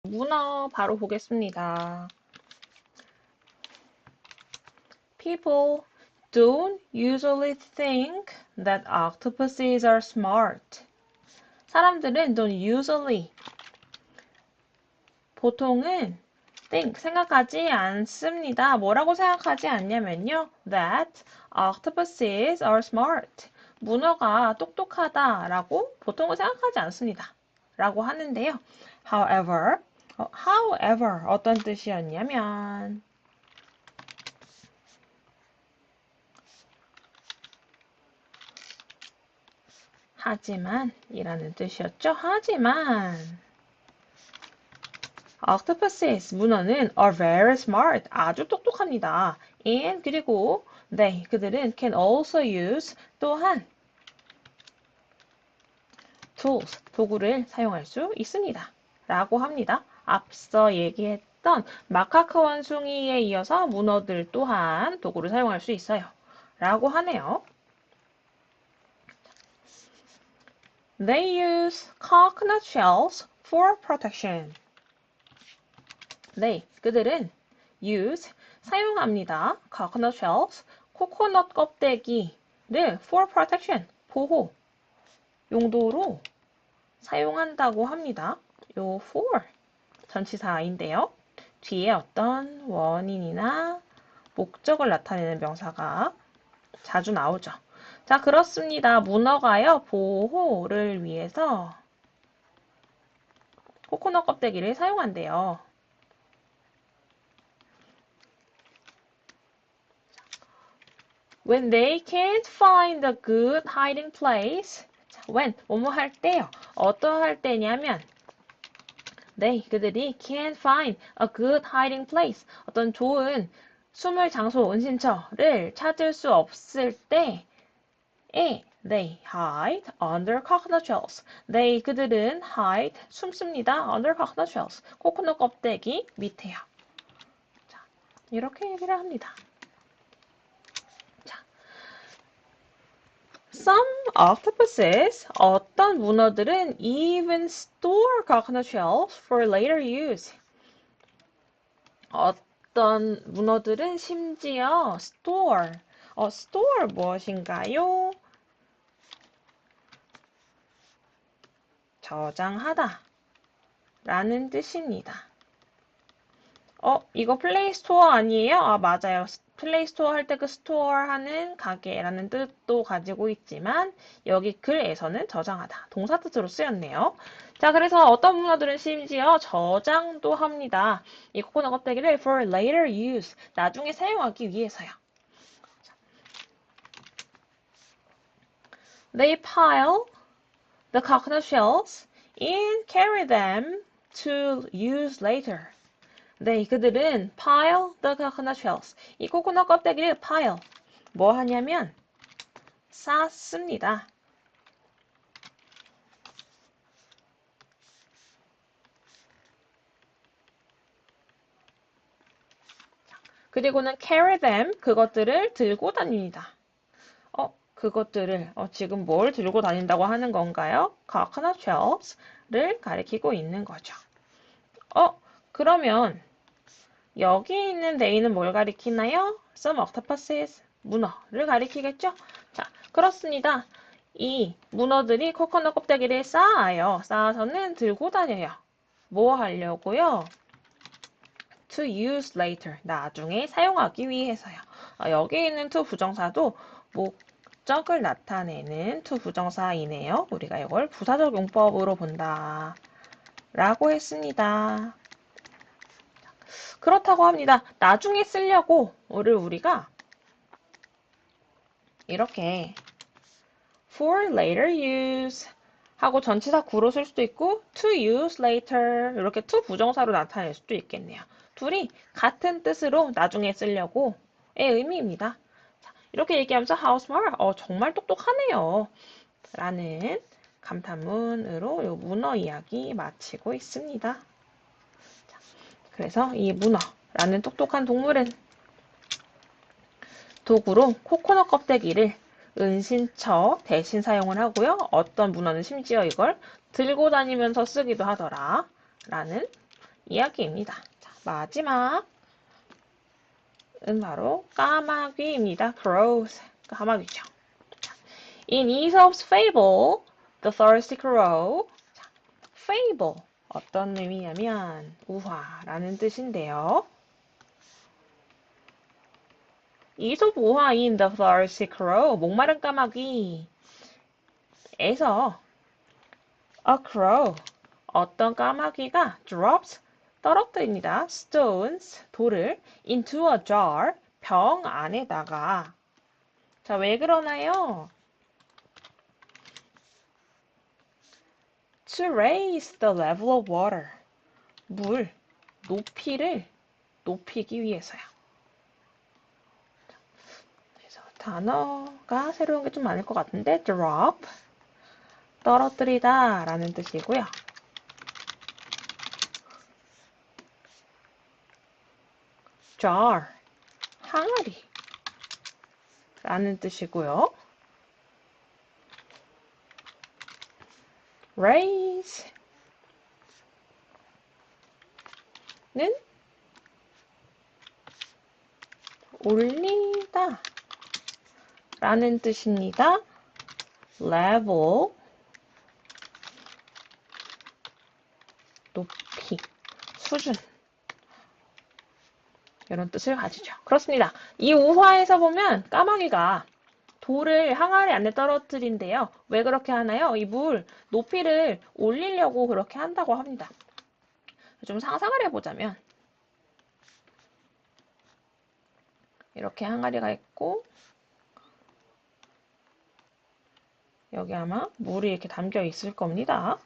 문어 바로 보겠습니다. People don't usually think that octopuses are smart. 사람들은 don't usually 보통은 think 생각하지 않습니다. 뭐라고 생각하지 않냐면요. That octopuses are smart. 문어가 똑똑하다라고 보통은 생각하지 않습니다. 라고 하는데요. However 어떤 뜻이었냐면 하지만 이라는 뜻이었죠. 하지만 octopuses 문어는 are very smart 아주 똑똑합니다. And 그리고 그들은 can also use 또한 tools 도구를 사용할 수 있습니다. 라고 합니다. 앞서 얘기했던 마카크 원숭이에 이어서 문어들 또한 도구를 사용할 수 있어요. 라고 하네요. They use coconut shells for protection. 그들은 use, 사용합니다. coconut shells, 코코넛 껍데기를 for protection, 보호 용도로 사용한다고 합니다. 요 for, 전치사인데요. 뒤에 어떤 원인이나 목적을 나타내는 명사가 자주 나오죠. 자, 그렇습니다. 문어가요, 보호를 위해서 코코넛 껍데기를 사용한대요. When they can't find a good hiding place. 자, when, 뭐뭐 할 때요. 어떠할 때냐면, 그들이 can't find a good hiding place. 어떤 좋은 숨을 장소, 은신처를 찾을 수 없을 때에 they hide under coconut shells. 그들은 hide, 숨습니다. under coconut shells. 코코넛 껍데기 밑에요. 자, 이렇게 얘기를 합니다. 자, some octopuses, 어떤 문어들은 even store coconut shells for later use. 어떤 문어들은 심지어 store, store 무엇인가요? 저장하다 라는 뜻입니다. 이거 플레이스토어 아니에요? 아, 맞아요. 플레이스토어 할 때 그 스토어 하는 가게라는 뜻도 가지고 있지만 여기 글에서는 저장하다. 동사 뜻으로 쓰였네요. 자, 그래서 어떤 문어들은 심지어 저장도 합니다. 이 코코넛 껍데기를 for later use, 나중에 사용하기 위해서요. They pile the coconut shells and carry them to use later. 그들은 pile the coconut shells. 이 코코넛 껍데기를 pile. 뭐 하냐면 쌓습니다. 그리고는 carry them. 그것들을 들고 다닙니다. 그것들을 지금 뭘 들고 다닌다고 하는 건가요? coconut shells를 가리키고 있는 거죠. 그러면 여기 있는 they는 뭘 가리키나요? Some octopuses, 문어를 가리키겠죠? 자, 그렇습니다. 이 문어들이 코코넛 껍데기를 쌓아요. 쌓아서는 들고 다녀요. 뭐 하려고요? To use later, 나중에 사용하기 위해서요. 여기 있는 to 부정사도 목적을 나타내는 to 부정사이네요. 우리가 이걸 부사적 용법으로 본다 라고 했습니다. 그렇다고 합니다. 나중에 쓰려고 우리가 이렇게 for later use 하고 전치사 구로 쓸 수도 있고 to use later 이렇게 to 부정사로 나타낼 수도 있겠네요. 둘이 같은 뜻으로 나중에 쓰려고의 의미입니다. 자, 이렇게 얘기하면서 how smart, 정말 똑똑하네요. 라는 감탄문으로 이 문어 이야기 마치고 있습니다. 자, 그래서 이 문어라는 똑똑한 동물은 도구로 코코넛 껍데기를 은신처 대신 사용을 하고요. 어떤 문어는 심지어 이걸 들고 다니면서 쓰기도 하더라. 라는 이야기입니다. 자, 마지막 은 바로 까마귀입니다. crows, 까마귀죠. In Aesop's fable, the thirsty crow. 자, fable, 어떤 의미냐면 우화라는 뜻인데요. 이솝 우화인 The Thirsty Crow, 목마른 까마귀에서 a crow, 어떤 까마귀가 drops, 떨어뜨립니다. stones, 돌을 into a jar, 병 안에다가. 자, 왜 그러나요? To raise the level of water, 물 높이를 높이기 위해서요. 그래서 단어가 새로운 게 좀 많을 것 같은데 drop, 떨어뜨리다 라는 뜻이고요. jar, 항아리 라는 뜻이고요. raise 는 올리다 라는 뜻입니다. level, 높이, 수준 이런 뜻을 가지죠. 그렇습니다. 이 우화에서 보면 까마귀가 돌을 항아리 안에 떨어뜨린대요. 왜 그렇게 하나요? 이 물 높이를 올리려고 그렇게 한다고 합니다. 좀 상상을 해보자면 이렇게 항아리가 있고 여기 아마 물이 이렇게 담겨 있을 겁니다.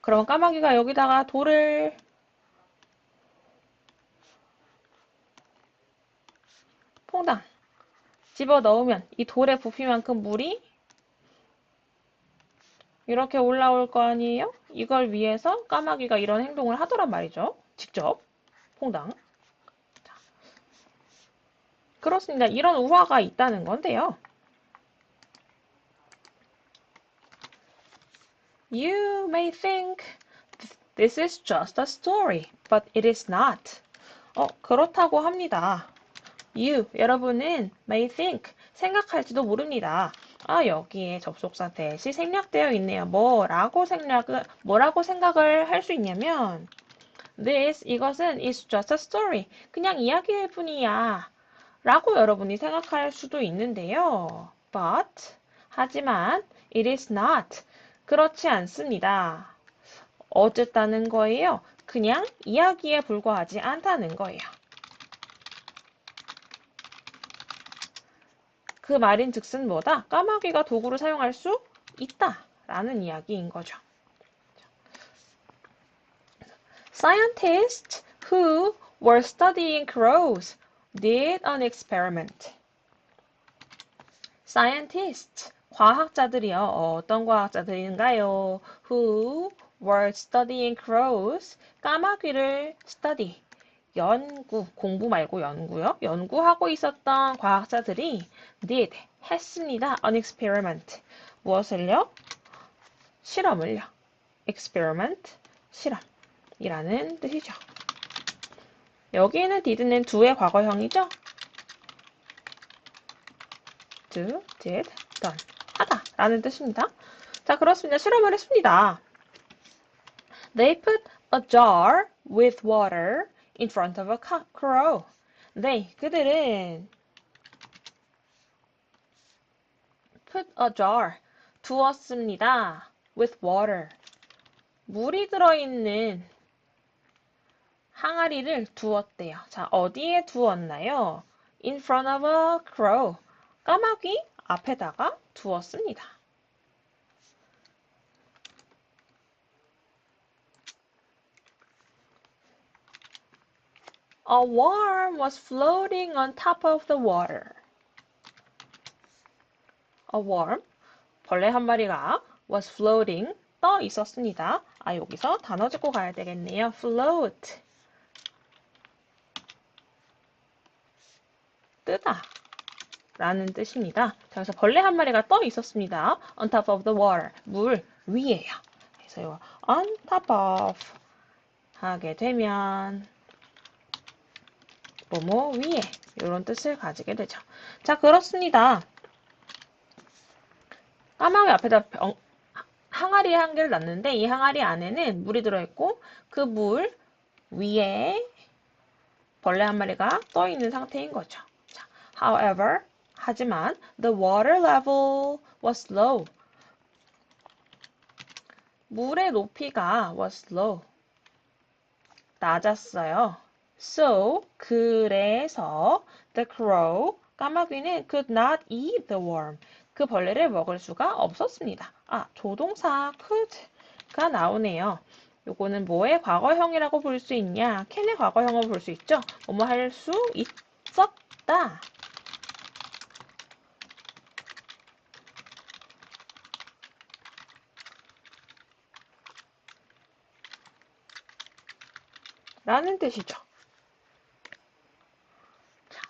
그럼 까마귀가 여기다가 돌을 퐁당 집어 넣으면 이 돌의 부피만큼 물이 이렇게 올라올 거 아니에요? 이걸 위해서 까마귀가 이런 행동을 하더란 말이죠. 직접 퐁당. 자, 그렇습니다. 이런 우화가 있다는 건데요. You may think this is just a story, but it is not. 그렇다고 합니다. You, 여러분은 may think, 생각할지도 모릅니다. 여기에 접속사 대시 생략되어 있네요. 뭐라고 생각을 할 수 있냐면 this, 이것은 is just a story, 그냥 이야기일 뿐이야 라고 여러분이 생각할 수도 있는데요. But, 하지만 it is not, 그렇지 않습니다. 어쨌다는 거예요? 그냥 이야기에 불과하지 않다는 거예요. 그 말인 즉슨 뭐다? 까마귀가 도구를 사용할 수 있다 라는 이야기인 거죠. Scientists who were studying crows did an experiment. Scientists, 과학자들이요. 어떤 과학자들인가요? Who were studying crows, 까마귀를 study, 연구, 공부 말고 연구요. 연구하고 있었던 과학자들이 did, 했습니다. an experiment, 무엇을요? 실험을요. experiment, 실험이라는 뜻이죠. 여기에는 did는 do의 과거형이죠. do, did, done, 하다 라는 뜻입니다. 자, 그렇습니다. 실험을 했습니다. They put a jar with water in front of a crow. 그들은 put a jar, 두었습니다. with water, 물이 들어있는 항아리를 두었대요. 자, 어디에 두었나요? in front of a crow, 까마귀 앞에다가 두었습니다. A worm was floating on top of the water. A worm, 벌레 한 마리가 was floating, 떠 있었습니다. 여기서 단어 짚고 가야 되겠네요. float, 뜨다 라는 뜻입니다. 자, 그래서 벌레 한 마리가 떠 있었습니다. on top of the water, 물 위에요. 그래서 on top of 하게 되면 뭐뭐 위에 이런 뜻을 가지게 되죠. 자, 그렇습니다. 까마귀 앞에다 항아리 한 개를 놨는데 이 항아리 안에는 물이 들어있고 그 물 위에 벌레 한 마리가 떠 있는 상태인 거죠. 자, however, 하지만 the water level was low. 물의 높이가 was low. 낮았어요. So, 그래서 the crow, 까마귀는 could not eat the worm. 그 벌레를 먹을 수가 없었습니다. 아, 조동사 could가 나오네요. 요거는 뭐의 과거형이라고 볼 수 있냐? can의 과거형으로 볼 수 있죠? 뭐뭐 할 수 있었다. 라는 뜻이죠. 자,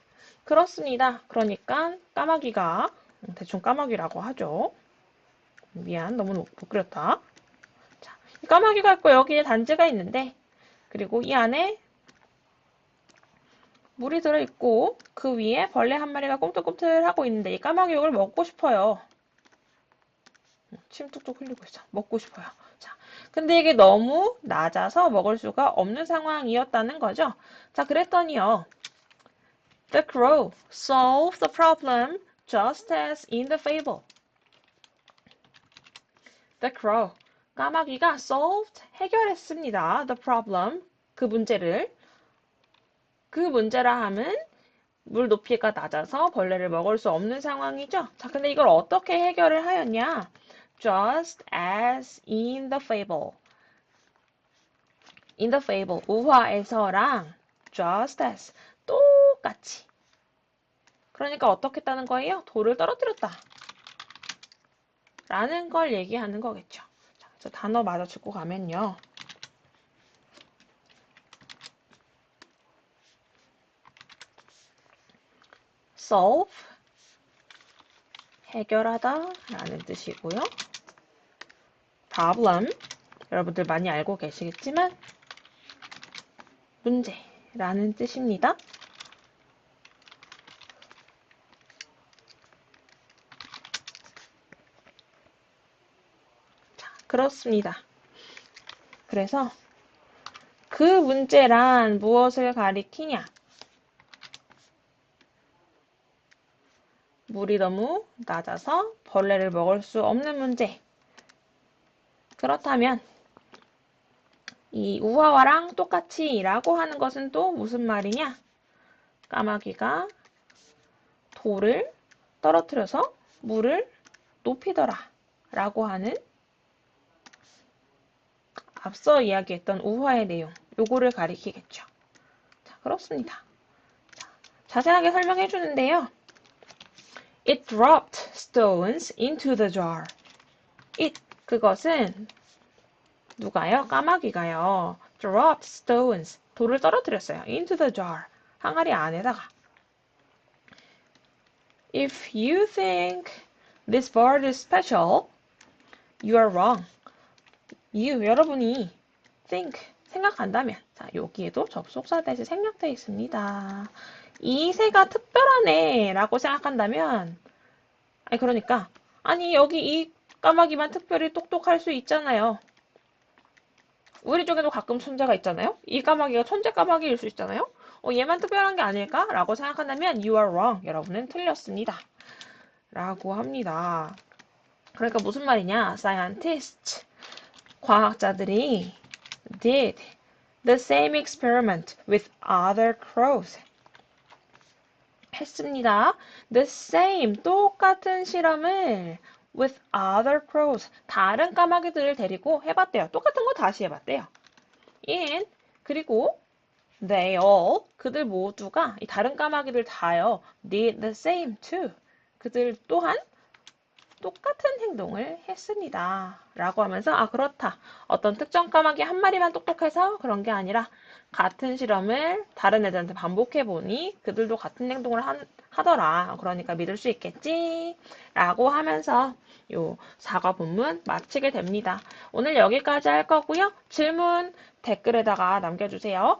그렇습니다. 그러니까 까마귀가 대충 까마귀라고 하죠. 미안, 너무 못 그렸다. 자, 까마귀가 있고 여기에 단지가 있는데 그리고 이 안에 물이 들어있고 그 위에 벌레 한 마리가 꿈틀꿈틀하고 있는데 이 까마귀 이걸 먹고 싶어요. 침 뚝뚝 흘리고 있어. 먹고 싶어요. 자, 근데 이게 너무 낮아서 먹을 수가 없는 상황이었다는 거죠. 자, 그랬더니요. The crow solved the problem just as in the fable. The crow, 까마귀가 solved, 해결했습니다. The problem, 그 문제를. 그 문제라 함은 물 높이가 낮아서 벌레를 먹을 수 없는 상황이죠. 자, 근데 이걸 어떻게 해결을 하였냐? Just as in the fable. In the fable, 우화에서랑 just as, 똑같이. 그러니까 어떻게 했다는 거예요? 돌을 떨어뜨렸다. 라는 걸 얘기하는 거겠죠. 자, 저 단어 마저 짚고 가면요. solve, 해결하다 라는 뜻이고요. problem, 여러분들 많이 알고 계시겠지만 문제라는 뜻입니다. 자, 그렇습니다. 그래서 그 문제란 무엇을 가리키냐? 물이 너무 낮아서 벌레를 먹을 수 없는 문제. 그렇다면 이 우화와랑 똑같이 라고 하는 것은 또 무슨 말이냐? 까마귀가 돌을 떨어뜨려서 물을 높이더라 라고 하는 앞서 이야기했던 우화의 내용, 요거를 가리키겠죠. 자, 그렇습니다. 자, 자세하게 설명해 주는데요. It dropped stones into the jar. It, 그것은 누가요? 까마귀가요. dropped stones, 돌을 떨어뜨렸어요. into the jar, 항아리 안에다가. If you think this bird is special, you are wrong. 여러분이 think, 생각한다면, 자, 여기에도 접속사 대신 생략되어 있습니다. 이 새가 특별하네 라고 생각한다면, 그러니까, 여기 이 까마귀만 특별히 똑똑할 수 있잖아요. 우리 쪽에도 가끔 천재가 있잖아요. 이 까마귀가 천재 까마귀일 수 있잖아요. 얘만 특별한 게 아닐까? 라고 생각한다면 you are wrong. 여러분은 틀렸습니다. 라고 합니다. 그러니까 무슨 말이냐? Scientists, 과학자들이 did the same experiment with other crows. 했습니다. The same, 똑같은 실험을 with other crows, 다른 까마귀들을 데리고 해봤대요. 똑같은 거 다시 해봤대요. in, 그리고 they all, 그들 모두가, 이 다른 까마귀들 다요. did the same too. 그들 또한 똑같은 행동을 했습니다. 라고 하면서, 아, 그렇다. 어떤 특정 까마귀 한 마리만 똑똑해서 그런 게 아니라 같은 실험을 다른 애들한테 반복해 보니 그들도 같은 행동을 하더라. 그러니까 믿을 수 있겠지? 라고 하면서 요 사과 본문 마치게 됩니다. 오늘 여기까지 할 거고요. 질문 댓글에다가 남겨주세요.